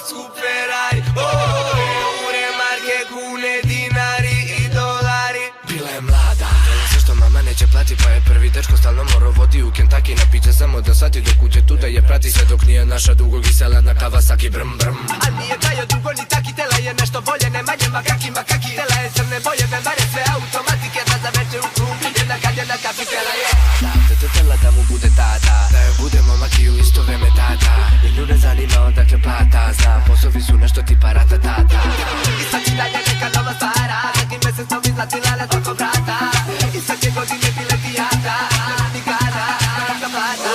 skup Ferrari, eure, marke, kune, dinari i dolari. Bila je mlada, sve što mama neće plati, pa je prvi dečko stalno morao vodi u Kentucky na piće samo da shvati dok uđe tu da je prati, sve dok nije naša dugo gisela na Kawasaki brum brum. A nije trajao dugo ni taki, tela je nešto bolje, ne manje makaki, tela je crne boje, vembare sve automatike, da zaveče u klub, jedna kad je na kafi, tela je tela da mu bude tata, da joj bude momak i u isto vreme tata, i ljude zanima odakle plata, zna poslovi su nešto tipa ratatata. I sad će dalje neka nova stara, svaki mesec novi zlatila let oko vrata, i svake godine biletijata, nikada neka plata.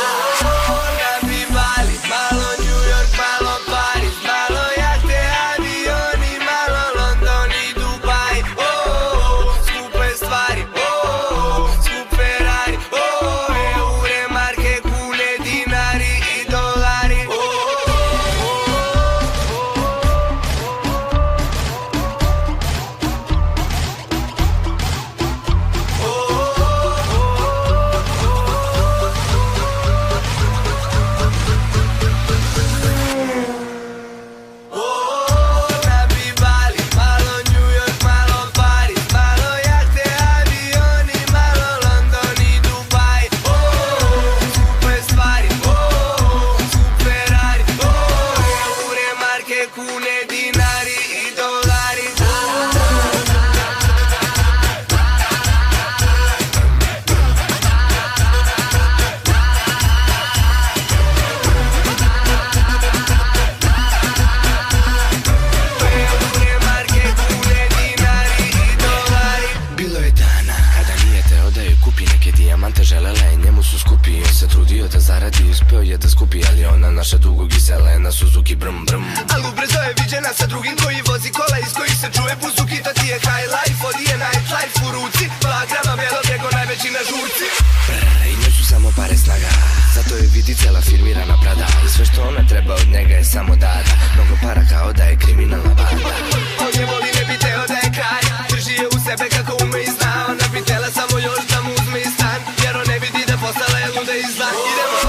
Nabi Bali, malo New York, malo Paris, malo jahte, avioni, malo London i Dubai. Skupe stvari, skup Ferrari, eure, marke, kune, dinari i dolari. Nabi Bali, malo New York, malo Paris, malo jahte, avioni, malo London i Dubai. Skupe stvari, skup Ferrari, eure, marke, kune, dinari i dolari. Eure, marke, kune, dinari i dolari. Bilo je dana kada nije teo da joj kupi neke dijamante, želela je, njemu su skupi, on se trudio da zaradi, uspeo je da skupi, ali ona naša dugo gisela je na Suzuki brum brum. Al ubrzo je viđena sa drugim koji vozi kola iz kojih se čuje buzuki, to ti je high life, od je night life u ruci, 2 grama belog nego najveći na žurci. I njoj su samo pare snaga, zato je vidi cela firmirana Prada, i sve što ona treba od njega je samo da mnogo para kao da je kriminalna banda. On je voli, ne bi teo da je kraj, drži je u sebe kako ume i zna, ona bi tela samo još da mu uzme i stan, jer on ne vidi da postala je luda i zna. Idemo!